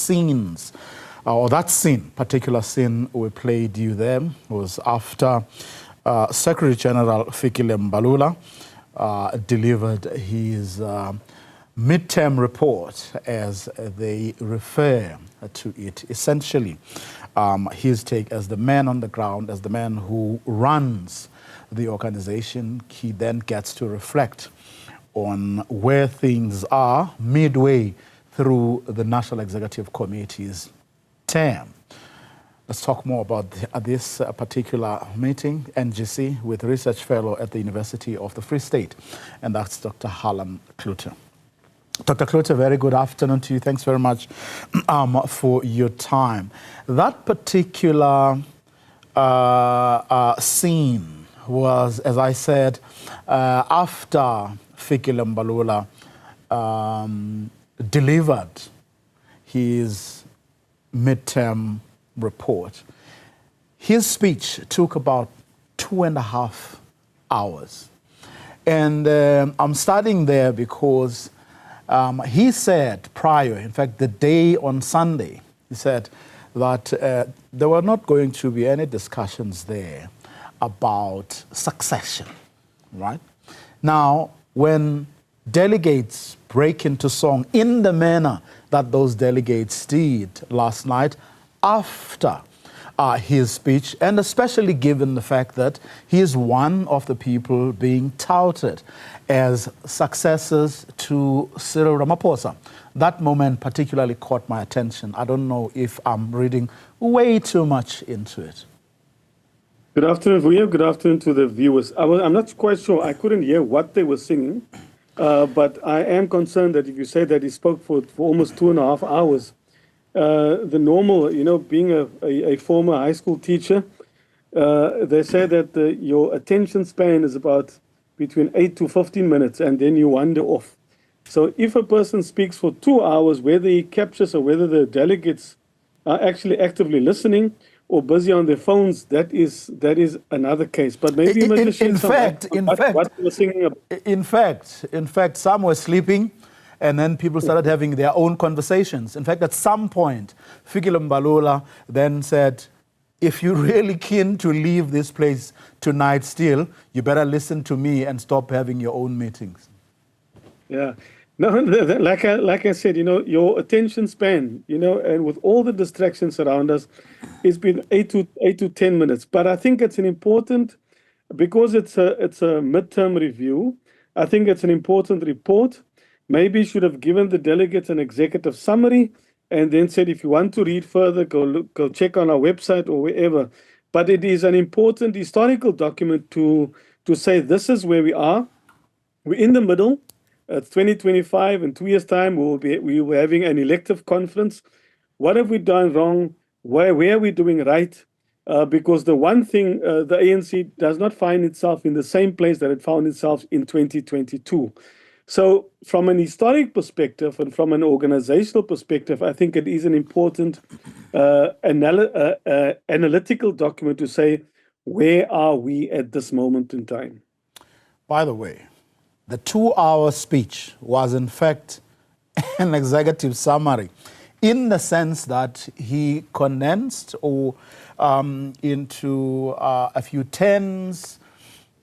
scenes, or that scene, particular scene we played you there, was after Secretary General Fikile Mbalula delivered his midterm report, as they refer to it. Essentially, his take as the man on the ground, as the man who runs the organization, he then gets to reflect on where things are midway through the National Executive Committee's term. Let's talk more about this particular meeting, NGC, with research fellow at the University of the Free State, and that's Dr. Harlan Cloete. Dr. Cloete, very good afternoon to you. Thanks very much for your time. That particular scene was, as I said, after Fikile Mbalula delivered his midterm report. His speech took about 2.5 hours. And I'm starting there because he said prior, in fact, the day on Sunday, he said that there were not going to be any discussions there about succession, right? Now, when delegates break into song in the manner that those delegates did last night after his speech, and especially given the fact that he is one of the people being touted as successors to Cyril Ramaphosa. That moment particularly caught my attention. I don't know if I'm reading way too much into it. Good afternoon, Vuyo. Good afternoon to the viewers. I'm not quite sure. I couldn't hear what they were singing, but I am concerned that if you say that he spoke for almost 2.5 hours, the normal, being a former high school teacher, they say that your attention span is about between 8 to 15 minutes, and then you wander off. So if a person speaks for 2 hours, whether he captures or whether the delegates are actually actively listening or busy on their phones, that is another case. But maybe in fact, some were sleeping, and then people started having their own conversations. In fact, at some point, Fikile Mbalula then said, if you're really keen to leave this place tonight still, you better listen to me and stop having your own meetings. Yeah. No, like I said, your attention span, and with all the distractions around us, it's been 8 to 10 minutes. But I think it's an important, because it's a midterm review, I think it's an important report. Maybe should have given the delegates an executive summary and then said, if you want to read further, go check on our website or wherever. But it is an important historical document to say this is where we are. We're in the middle. It's 2025. In 2 years' time, we will be having an elective conference. What have we done wrong? Where are we doing right? Because the one thing, the ANC does not find itself in the same place that it found itself in 2022. So from an historic perspective and from an organizational perspective, I think it is an important analytical document to say, where are we at this moment in time? By the way, the 2-hour speech was in fact an executive summary, in the sense that he condensed into a few tens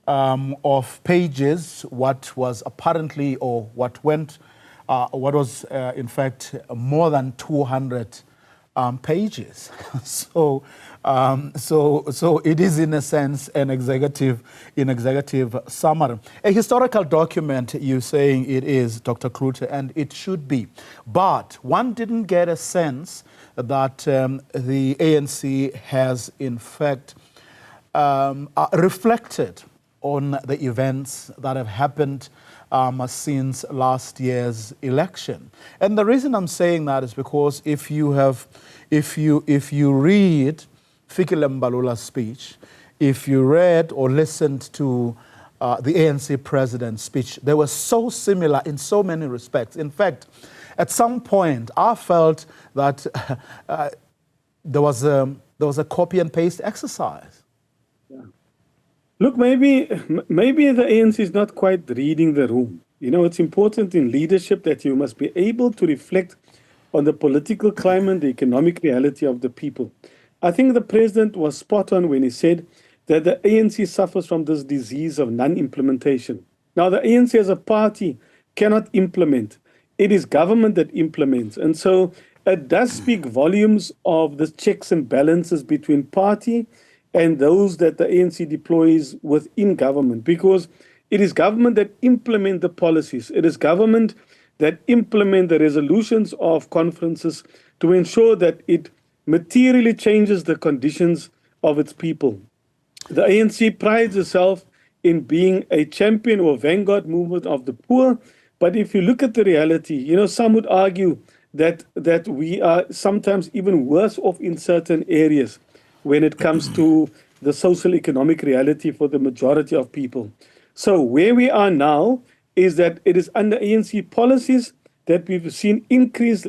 of pages what was apparently, or what was in fact more than 200 pages. So it is in a sense an executive summary. A historical document, you're saying it is, Dr. Cloete, and it should be. But one didn't get a sense that the ANC has in fact reflected on the events that have happened since last year's election. And the reason I'm saying that is because if you read Fikile Mbalula's speech, if you read or listened to the ANC president's speech, they were so similar in so many respects. In fact, at some point, I felt that there was a copy and paste exercise. Yeah. Look, maybe the ANC is not quite reading the room. It's important in leadership that you must be able to reflect on the political climate, the economic reality of the people. I think the president was spot on when he said that the ANC suffers from this disease of non-implementation. Now, the ANC as a party cannot implement. It is government that implements. And so it does speak volumes of the checks and balances between party and those that the ANC deploys within government, because it is government that implement the policies. It is government that implement the resolutions of conferences to ensure that it materially changes the conditions of its people. The ANC prides itself in being a champion or vanguard movement of the poor. But if you look at the reality, some would argue that we are sometimes even worse off in certain areas when it comes to the social economic reality for the majority of people. So where we are now is that it is under ANC policies that we've seen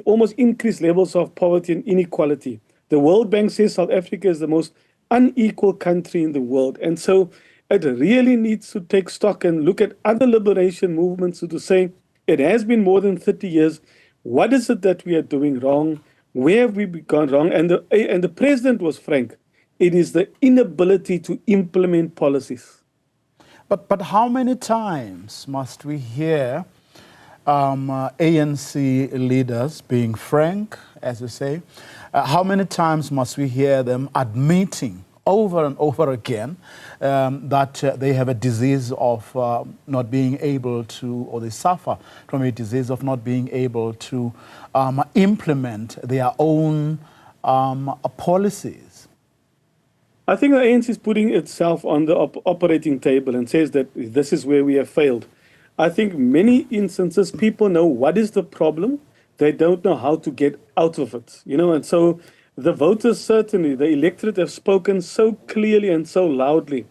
almost increased levels of poverty and inequality. The World Bank says South Africa is the most unequal country in the world. And so it really needs to take stock and look at other liberation movements to say it has been more than 30 years. What is it that we are doing wrong? Where have we gone wrong? And the president was frank. It is the inability to implement policies. But how many times must we hear ANC leaders being frank, as you say? How many times must we hear them admitting over and over again that they have a disease of not being able to, or they suffer from a disease of not being able to implement their own policies? I think the ANC is putting itself on the operating table and says that this is where we have failed. I think many instances people know what is the problem. They don't know how to get out of it, and so the voters, certainly, the electorate have spoken so clearly and so loudly.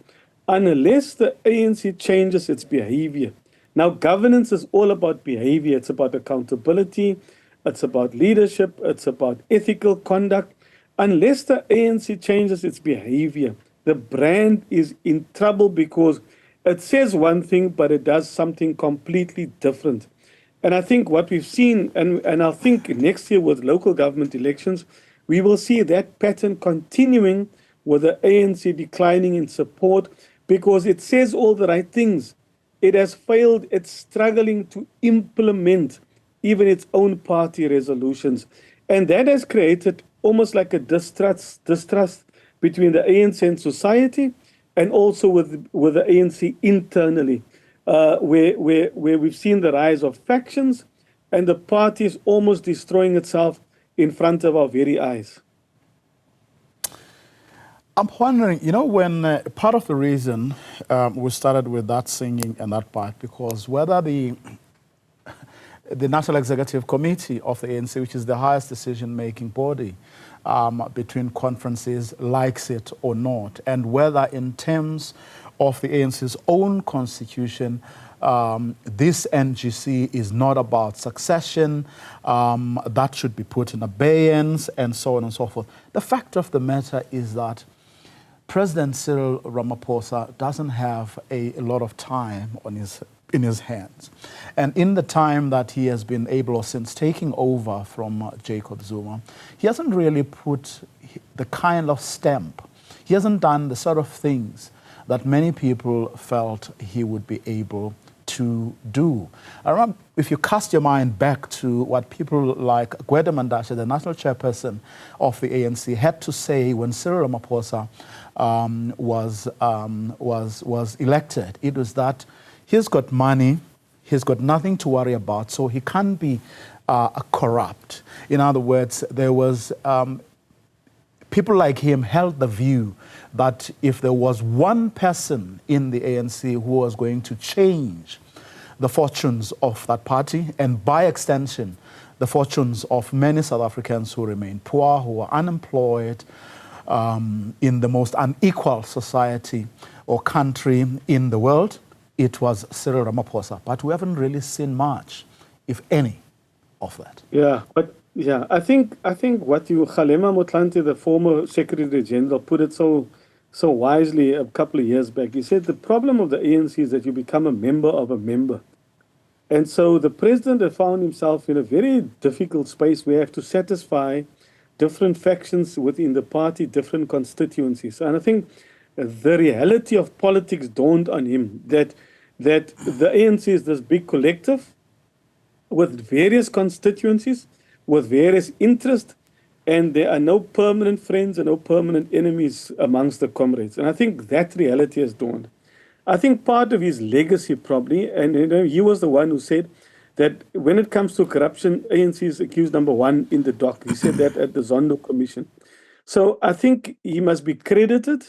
Unless the ANC changes its behavior. Now, governance is all about behavior. It's about accountability. It's about leadership. It's about ethical conduct. Unless the ANC changes its behavior, the brand is in trouble because it says one thing, but it does something completely different. And I think what we've seen, and I think next year with local government elections, we will see that pattern continuing with the ANC declining in support because it says all the right things. It has failed. It's struggling to implement even its own party resolutions. And that has created almost like a distrust between the ANC and society, and also with the ANC internally, where we've seen the rise of factions, and the party is almost destroying itself in front of our very eyes. I'm wondering, when part of the reason we started with that singing and that part, because whether the National Executive Committee of the ANC, which is the highest decision-making body between conferences, likes it or not, and whether in terms of the ANC's own constitution, this NGC is not about succession, that should be put in abeyance, and so on and so forth. The fact of the matter is that President Cyril Ramaphosa doesn't have a lot of time in his hands. And in the time that he has been able, or since taking over from Jacob Zuma, he hasn't really put the kind of stamp. He hasn't done the sort of things that many people felt he would be able to do. I remember, if you cast your mind back to what people like Gwede Mantashe, the national chairperson of the ANC, had to say when Cyril Ramaphosa was elected, it was that he's got money, he's got nothing to worry about, so he can't be corrupt. In other words, there was people like him held the view that if there was one person in the ANC who was going to change the fortunes of that party, and by extension, the fortunes of many South Africans who remain poor, who are unemployed, in the most unequal society or country in the world, it was Cyril Ramaphosa. But we haven't really seen much, if any, of that. Yeah, I think what Kgalema Motlanthe, the former Secretary General, put it so wisely a couple of years back. He said the problem of the ANC is that you become a member of a member. And so the president has found himself in a very difficult space where he have to satisfy different factions within the party, different constituencies. And I think the reality of politics dawned on him that the ANC is this big collective with various constituencies, with various interests, and there are no permanent friends and no permanent enemies amongst the comrades. And I think that reality has dawned. I think part of his legacy probably, and he was the one who said that when it comes to corruption, ANC is accused number one in the dock. He said that at the Zondo Commission. So I think he must be credited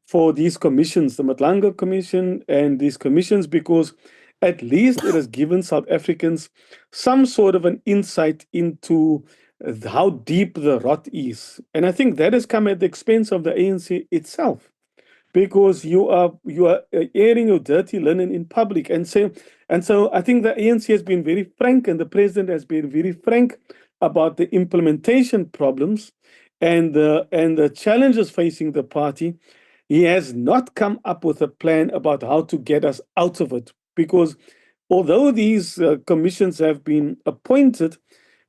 for these commissions, the Matlanga Commission and these commissions, because at least it has given South Africans some sort of an insight into how deep the rot is. And I think that has come at the expense of the ANC itself, because you are airing your dirty linen in public. And so I think the ANC has been very frank, and the president has been very frank about the implementation problems and the challenges facing the party. He has not come up with a plan about how to get us out of it, because although these commissions have been appointed,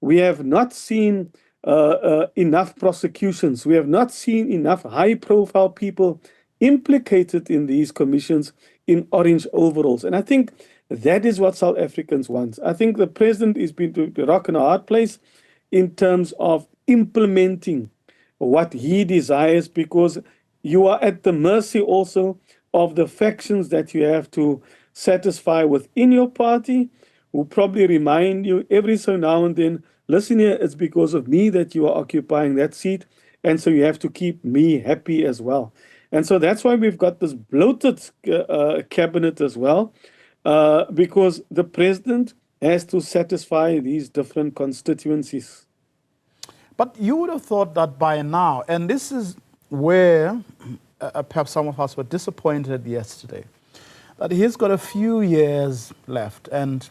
we have not seen enough prosecutions. We have not seen enough high-profile people implicated in these commissions in orange overalls. And I think that is what South Africans want. I think the president has been to the rock and a hard place in terms of implementing what he desires, because you are at the mercy also of the factions that you have to satisfy within your party, who probably remind you every so now and then, listen here, it's because of me that you are occupying that seat, and so you have to keep me happy as well. And so that's why we've got this bloated cabinet as well, because the president has to satisfy these different constituencies. But you would have thought that by now, and this is where perhaps some of us were disappointed yesterday, that he's got a few years left, and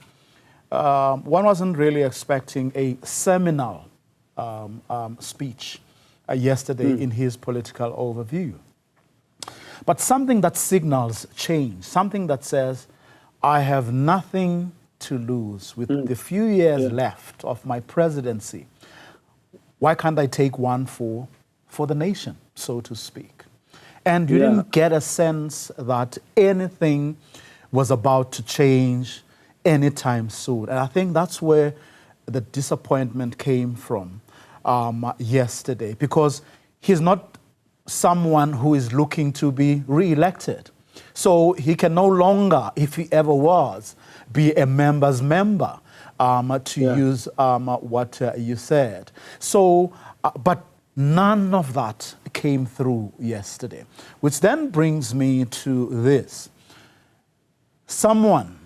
one wasn't really expecting a seminal speech yesterday in his political overview. But something that signals change, something that says, I have nothing to lose with the few years left of my presidency. Why can't I take one for the nation, so to speak? And you didn't get a sense that anything was about to change anytime soon. And I think that's where the disappointment came from yesterday, because he's not someone who is looking to be re-elected. So he can no longer, if he ever was, be a member's member, to use what you said. So, but none of that came through yesterday, which then brings me to this. Someone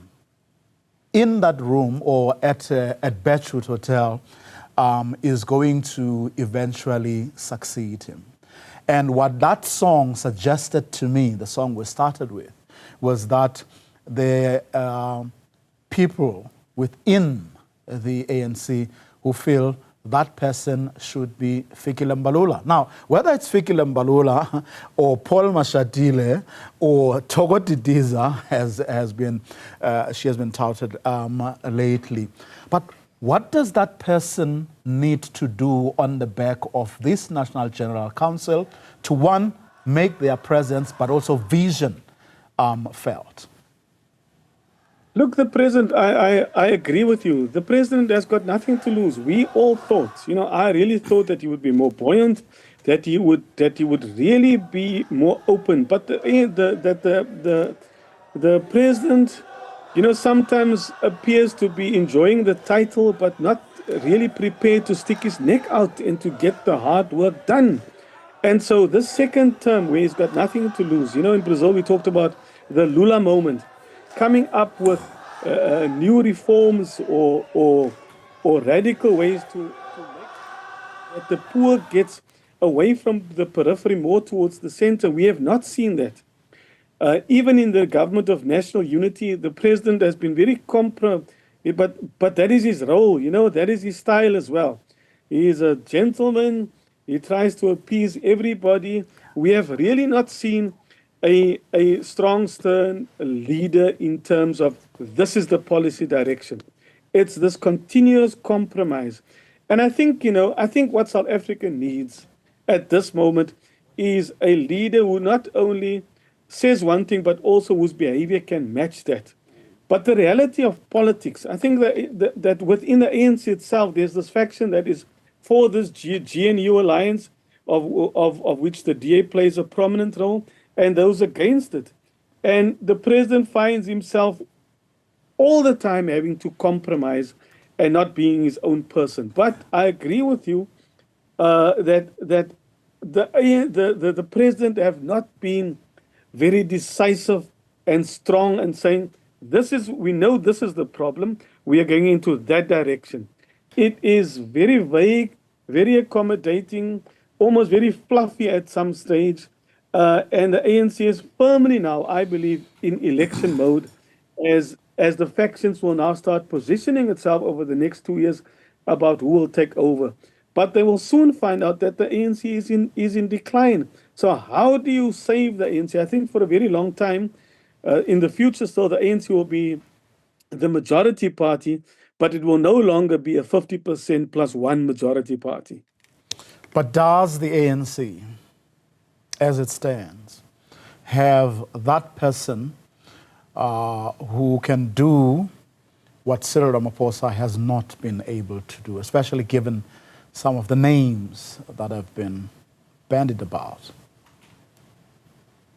in that room or at Beachwood Hotel is going to eventually succeed him. And what that song suggested to me, the song we started with, was that the people within the ANC who feel that person should be Fikile Mbalula. Now, whether it's Fikile Mbalula or Paul Mashatile or Togo Didiza, she has been touted lately. But what does that person need to do on the back of this National General Council to, one, make their presence but also vision felt? Look, the president, I agree with you. The president has got nothing to lose. We all thought, I really thought that he would be more buoyant, that he would really be more open. But the president, sometimes appears to be enjoying the title, but not really prepared to stick his neck out and to get the hard work done. And so this second term, where he's got nothing to lose, in Brazil we talked about the Lula moment, coming up with new reforms or radical ways to make that the poor gets away from the periphery more towards the center. We have not seen that. Even in the government of national unity, the president has been very but that is his role, that is his style as well. He is a gentleman. He tries to appease everybody. We have really not seen a strong, stern leader in terms of this is the policy direction. It's this continuous compromise. And I think, I think what South Africa needs at this moment is a leader who not only says one thing, but also whose behavior can match that. But the reality of politics, I think that within the ANC itself, there's this faction that is for this GNU alliance, of which the DA plays a prominent role, and those against it. And the president finds himself all the time having to compromise and not being his own person. But I agree with you that the president have not been very decisive and strong and saying, we know this is the problem, we are going into that direction. It is very vague, very accommodating, almost very fluffy at some stage. And the ANC is firmly now, I believe, in election mode as the factions will now start positioning itself over the next 2 years about who will take over. But they will soon find out that the ANC is in decline. So how do you save the ANC? I think for a very long time, in the future still, the ANC will be the majority party, but it will no longer be a 50% plus one majority party. But does the ANC, as it stands, have that person who can do what Cyril Ramaphosa has not been able to do, especially given some of the names that have been bandied about?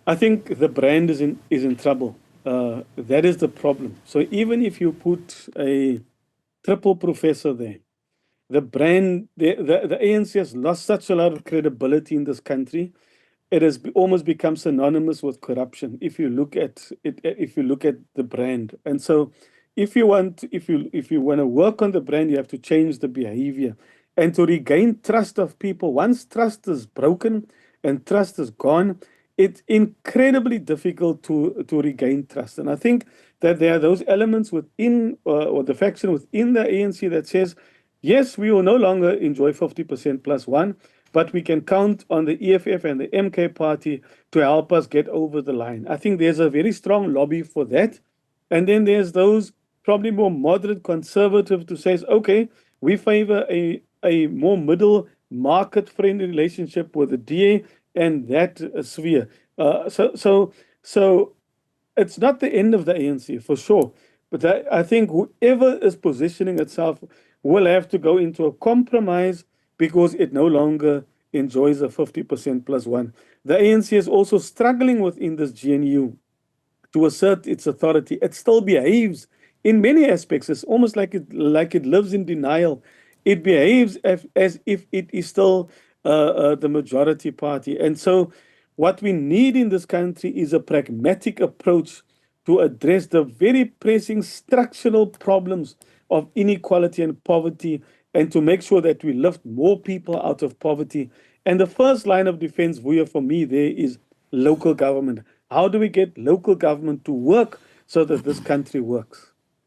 I think the brand is in trouble. That is the problem. So even if you put a triple professor there, the brand, the ANC has lost such a lot of credibility in this country. It has almost become synonymous with corruption. If you look at it, if you look at the brand, and so if you want to work on the brand, you have to change the behavior, and to regain trust of people. Once trust is broken and trust is gone, it's incredibly difficult to regain trust. And I think that there are those elements within or the faction within the ANC that says, yes, we will no longer enjoy 50% plus one, but we can count on the EFF and the MK party to help us get over the line. I think there's a very strong lobby for that. And then there's those probably more moderate conservative to say, okay, we favor a more middle market-friendly relationship with the DA and that sphere. So it's not the end of the ANC for sure. But I think whoever is positioning itself will have to go into a compromise because it no longer enjoys a 50% plus one. The ANC is also struggling within this GNU to assert its authority. It still behaves in many aspects. It's almost like it lives in denial. It behaves as if it is still the majority party. And so what we need in this country is a pragmatic approach to address the very pressing structural problems of inequality and poverty, and to make sure that we lift more people out of poverty. And the first line of defense, Vuya, for me there is local government. How do we get local government to work so that this country works?